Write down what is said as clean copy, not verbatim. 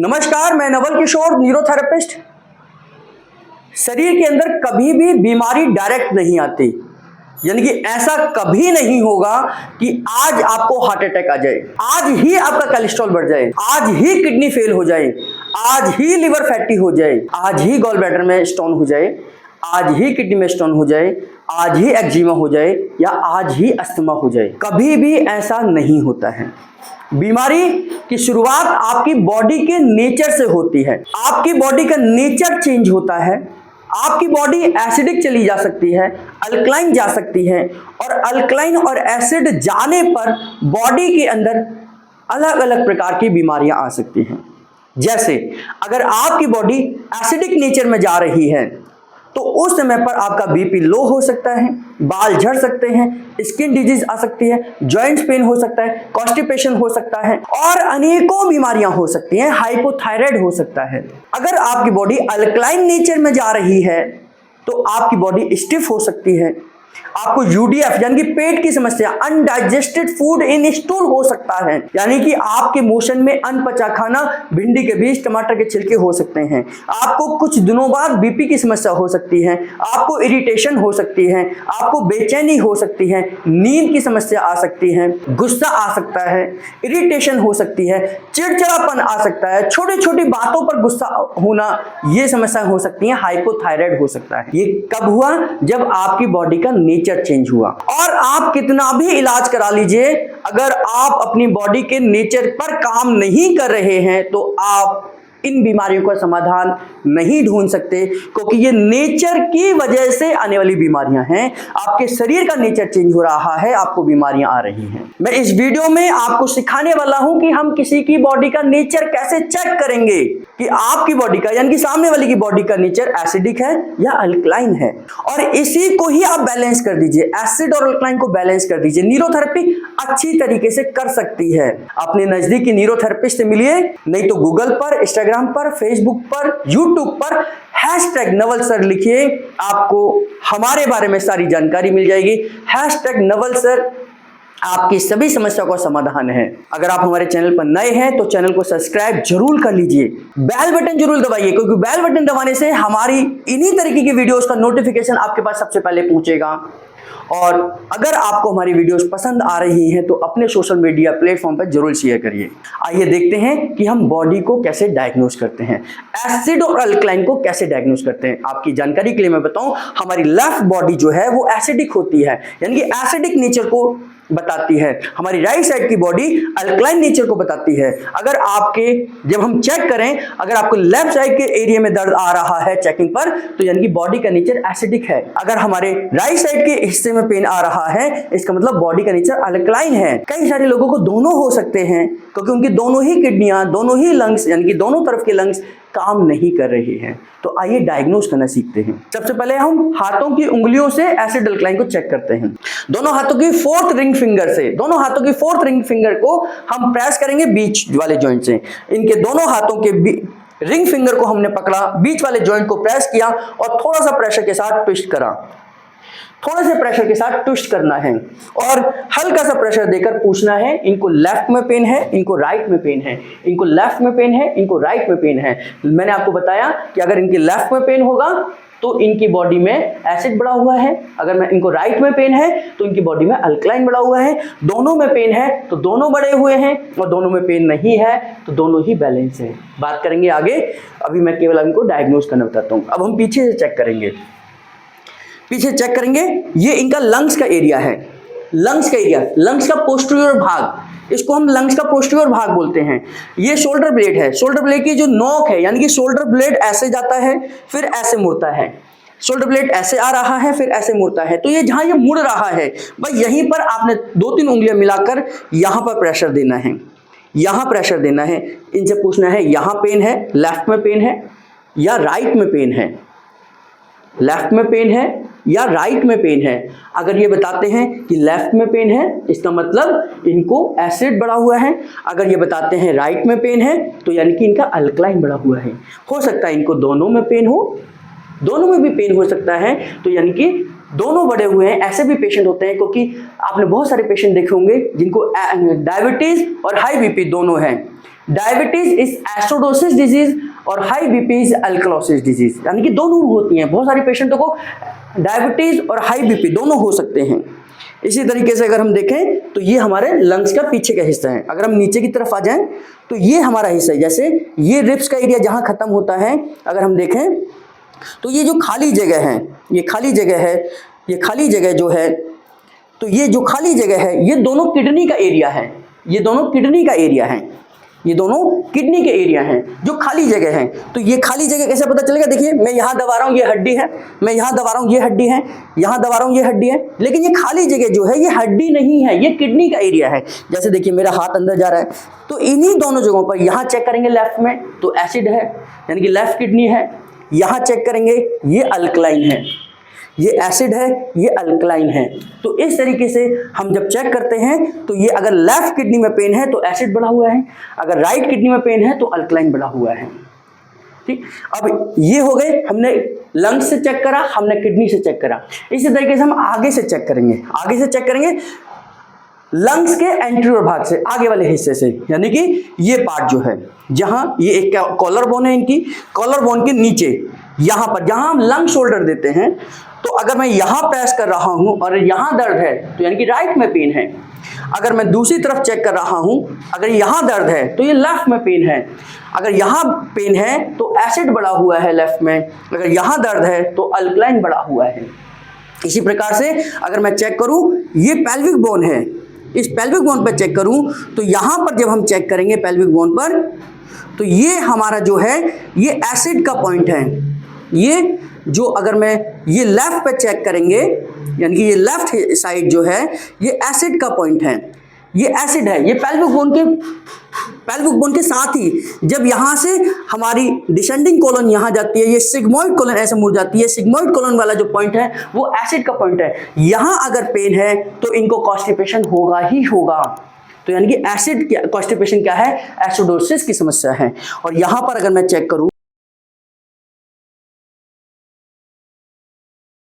नमस्कार, मैं नवल किशोर, न्यूरोथेरेपिस्ट। शरीर के अंदर कभी भी बीमारी डायरेक्ट नहीं आती, यानी कि ऐसा कभी नहीं होगा कि आज आपको हार्ट अटैक आ जाए, आज ही आपका कोलेस्ट्रॉल बढ़ जाए, आज ही किडनी फेल हो जाए, आज ही लिवर फैटी हो जाए, आज ही गॉल ब्लैडर में स्टोन हो जाए, आज ही किडनी में स्टोन हो जाए, आज ही एक्जिमा हो जाए या आज ही अस्थमा हो जाए। कभी भी ऐसा नहीं होता है। बीमारी की शुरुआत आपकी बॉडी के नेचर से होती है। आपकी बॉडी का नेचर चेंज होता है। आपकी बॉडी एसिडिक चली जा सकती है, अल्कलाइन जा सकती है, और अल्कलाइन और एसिड जाने पर बॉडी के अंदर अलग अलग प्रकार की बीमारियां आ सकती हैं। जैसे अगर आपकी बॉडी एसिडिक नेचर में जा रही है तो उस समय पर आपका बीपी लो हो सकता है, बाल झड़ सकते हैं, स्किन डिजीज आ सकती है, जॉइंट्स पेन हो सकता है, कॉन्स्टिपेशन हो सकता है और अनेकों बीमारियां हो सकती हैं, हाइपोथायराइड हो सकता है। अगर आपकी बॉडी अल्कलाइन नेचर में जा रही है तो आपकी बॉडी स्टिफ हो सकती है, आपको यूडीएफ यानी कि पेट की समस्या, अनडाइजेस्टेड फूड इन स्टूल हो सकता है, यानी कि आपके मोशन में अनपचा खाना, भिंडी के बीज, टमाटर के छिलके हो सकते हैं। आपको कुछ दिनों बाद बीपी की समस्या हो सकती है, आपको इरिटेशन हो सकती है, आपको बेचैनी हो सकती है, नींद की समस्या आ सकती है, गुस्सा आ सकता है, इरिटेशन हो सकती है, चिड़चिड़ापन आ सकता है, छोटी छोटी बातों पर गुस्सा होना, ये समस्याएं हो सकती हैं, हाइपोथायराइड हो सकता है। ये कब हुआ? जब आपकी बॉडी का नेचर चेंज हुआ। और आप कितना भी इलाज करा लीजिए, अगर आप अपनी बॉडी के नेचर पर काम नहीं कर रहे हैं तो आप इन बीमारियों का समाधान नहीं ढूंढ सकते, क्योंकि ये नेचर की वजह से आने वाली बीमारियां हैं। आपके शरीर का नेचर चेंज हो रहा है, आपको बीमारियां आ रही हैं। मैं इस वीडियो में आपको सिखाने वाला हूं कि हम किसी की बॉडी का नेचर कैसे चेक करेंगे कि आपकी बॉडी का यानी कि सामने वाले की बॉडी का नेचर एसिडिक है या अल्कलाइन है, और इसी को ही आप बैलेंस कर दीजिए। एसिड और अल्कलाइन को बैलेंस कर दीजिए। न्यूरोथेरेपी अच्छी तरीके से कर सकती है। अपने नजदीकी न्यूरोथेरेपिस्ट से मिलिए, नहीं तो गूगल पर, इंस्टाग्राम पर, फेसबुक पर, यूट्यूब पर #नवल सर लिखिए, आपको हमारे बारे में सारी जानकारी मिल जाएगी। #नवल सर आपकी सभी समस्याओं का समाधान है। अगर आप हमारे चैनल पर नए हैं तो चैनल को सब्सक्राइब जरूर कर लीजिए, बेल बटन जरूर दबाइए, क्योंकि बेल बटन दबाने से हमारी इन्हीं तरीके की वीडियोस का नोटिफिकेशन आपके पास सबसे पहले पहुंचेगा। और अगर आपको हमारी वीडियोस पसंद आ रही हैं तो अपने सोशल मीडिया प्लेटफॉर्म पर जरूर शेयर करिए। आइए देखते हैं कि हम बॉडी को कैसे डायग्नोस करते हैं, एसिड और अल्कलाइन को कैसे डायग्नोस करते हैं। आपकी जानकारी के लिए मैं बताऊं, हमारी लेफ्ट बॉडी जो है वो एसिडिक होती है, यानी कि एसिडिक नेचर को बताती है। हमारी राइट साइड की बॉडी अल्कलाइन नेचर को बताती है। अगर आपके जब हम चेक करें, अगर आपको लेफ्ट साइड के एरिया में दर्द आ रहा है चेकिंग पर, तो यानी कि बॉडी का नेचर एसिडिक है। अगर हमारे राइट साइड के हिस्से में पेन आ रहा है, इसका मतलब बॉडी का नेचर अल्कलाइन है। कई सारे लोगों को दोनों हो सकते हैं, क्योंकि उनकी दोनों ही किडनियां, दोनों ही लंग्स यानी कि दोनों तरफ के लंग्स काम नहीं कर रही हैं। तो आइए डायग्नोस करना सीखते हैं। सबसे पहले हम हाथों की उंगलियों से एसिड अल्कलाइन को चेक करते हैं। दोनों हाथों की फोर्थ रिंग फिंगर से, दोनों हाथों की फोर्थ रिंग फिंगर को हम प्रेस करेंगे बीच वाले जॉइंट से। इनके दोनों हाथों के रिंग फिंगर को हमने पकड़ा, बीच वाले जॉइंट को प्रेस किया और थोड़ा सा प्रेशर के साथ ट्विस्ट करा। थोड़े से प्रेशर के साथ ट्विस्ट करना है और हल्का सा प्रेशर देकर पूछना है, इनको लेफ्ट में पेन है, इनको राइट में पेन है, इनको लेफ्ट में पेन है, इनको राइट में पेन है। मैंने आपको बताया कि अगर इनकी लेफ्ट में पेन होगा तो इनकी बॉडी में एसिड बढ़ा हुआ है, अगर मैं इनको राइट में पेन है तो इनकी बॉडी में अल्कलाइन बढ़ा हुआ है। दोनों में पेन है तो दोनों बढ़े हुए हैं, और दोनों में पेन नहीं है तो दोनों ही बैलेंस है। बात करेंगे आगे, अभी मैं केवल इनको डायग्नोस करना बताता हूँ। अब हम पीछे से चेक करेंगे, पीछे चेक करेंगे। ये इनका लंग्स का एरिया है, लंग्स का एरिया, लंग्स का पोस्टीरियर भाग, इसको हम लंग्स का पोस्टीरियर भाग बोलते हैं। ये शोल्डर ब्लेड है, शोल्डर ब्लेड की जो नोक है, यानी कि शोल्डर ब्लेड ऐसे जाता है फिर ऐसे मुड़ता है, शोल्डर ब्लेड ऐसे आ रहा है फिर ऐसे मुड़ता है। तो ये जहां ये मुड़ रहा है, भाई यहीं पर आपने 2-3 उंगलियां मिलाकर यहां पर प्रेशर देना है, यहां प्रेशर देना है। इनसे पूछना है यहां पेन है, लेफ्ट में पेन है या राइट में पेन है, लेफ्ट में पेन है या राइट में पेन है। अगर ये बताते हैं कि लेफ्ट में पेन है, इसका मतलब इनको एसिड बढ़ा हुआ है। अगर ये बताते हैं राइट में पेन है, तो यानी कि इनका अल्कलाइन बढ़ा हुआ है। हो सकता है इनको दोनों में पेन हो, दोनों में भी पेन हो सकता है, तो यानी कि दोनों बढ़े हुए हैं। ऐसे भी पेशेंट होते हैं, क्योंकि आपने बहुत सारे पेशेंट देखे होंगे जिनको डायबिटीज और हाई बीपी दोनों है। डायबिटीज इज एसिडोसिस डिजीज और high BP is alkalosis disease, यानी कि दोनों होती हैं। बहुत सारे पेशेंटों को डायबिटीज और हाई बीपी दोनों हो सकते हैं। इसी तरीके से अगर हम देखें तो ये हमारे लंग्स का पीछे का हिस्सा है। अगर हम नीचे की तरफ आ जाएं तो ये हमारा हिस्सा है। जैसे ये रिब्स का एरिया जहां खत्म होता है, अगर हम देखें तो ये जो खाली जगह है, ये खाली जगह है, ये खाली जगह जो है, तो ये जो खाली जगह है ये दोनों किडनी का एरिया है। ये दोनों किडनी का एरिया है, ये दोनों किडनी के एरिया हैं जो खाली जगह है। तो ये खाली जगह कैसे पता चलेगा? देखिए मैं यहाँ दबा रहा हूँ, ये हड्डी है, मैं यहाँ दबा रहा हूँ, ये हड्डी है, यहाँ दबा रहा हूँ, ये हड्डी है, लेकिन ये खाली जगह जो है ये हड्डी नहीं है, ये किडनी का एरिया है। जैसे देखिए मेरा हाथ अंदर जा रहा है, तो इन्हीं दोनों जगहों पर, यहाँ चेक करेंगे लेफ्ट में तो एसिड है, यानी कि लेफ्ट किडनी है। यहाँ चेक करेंगे ये अल्कलाइन है, ये एसिड है, ये अल्कलाइन है। तो इस तरीके से हम जब चेक करते हैं तो ये अगर लेफ्ट किडनी में पेन है तो एसिड बढ़ा हुआ है, अगर राइट किडनी में पेन है तो अल्कलाइन बढ़ा हुआ है। ठीक, अब ये हो गए, हमने लंग्स से चेक करा, हमने किडनी से चेक करा। इसी तरीके से हम आगे से चेक करेंगे, आगे से चेक करेंगे लंग्स के एंटीरियर भाग से, आगे वाले हिस्से से, यानी कि ये पार्ट जो है, जहां ये एक कॉलर बोन है, इनकी कॉलर बोन के नीचे यहां पर जहां हम लंग शोल्डर देते हैं, तो अगर मैं यहां प्रेस कर रहा हूं और यहां दर्द है तो यानी कि राइट में पेन है। अगर मैं दूसरी तरफ चेक कर रहा हूं, अगर यहां दर्द है तो ये लेफ्ट में पेन है। अगर यहां पेन है तो एसिड बढ़ा हुआ है लेफ्ट में, अगर यहां दर्द है तो अल्कलाइन बढ़ा हुआ है। इसी प्रकार से अगर मैं चेक करूं, ये पेल्विक बोन है, इस पेल्विक बोन पर चेक करूं तो यहां पर जब हम चेक करेंगे पेल्विक बोन पर, तो ये हमारा जो है ये एसिड का पॉइंट है। ये जो अगर मैं ये लेफ्ट पे चेक करेंगे, यानी कि ये लेफ्ट साइड जो है ये एसिड का पॉइंट है, ये एसिड है। ये पेल्विक बोन के साथ ही जब यहाँ से हमारी डिसेंडिंग कोलन यहाँ जाती है, ये सिग्मोइड कोलन ऐसे मुड़ जाती है, सिग्मोइड कोलन वाला जो पॉइंट है वो एसिड का पॉइंट है। यहाँ अगर पेन है तो इनको कॉन्स्टिपेशन होगा ही होगा। तो यानी कि एसिड कॉन्स्टिपेशन क्या है? एसिडोसिस की समस्या है। और यहाँ पर अगर मैं चेक करूँ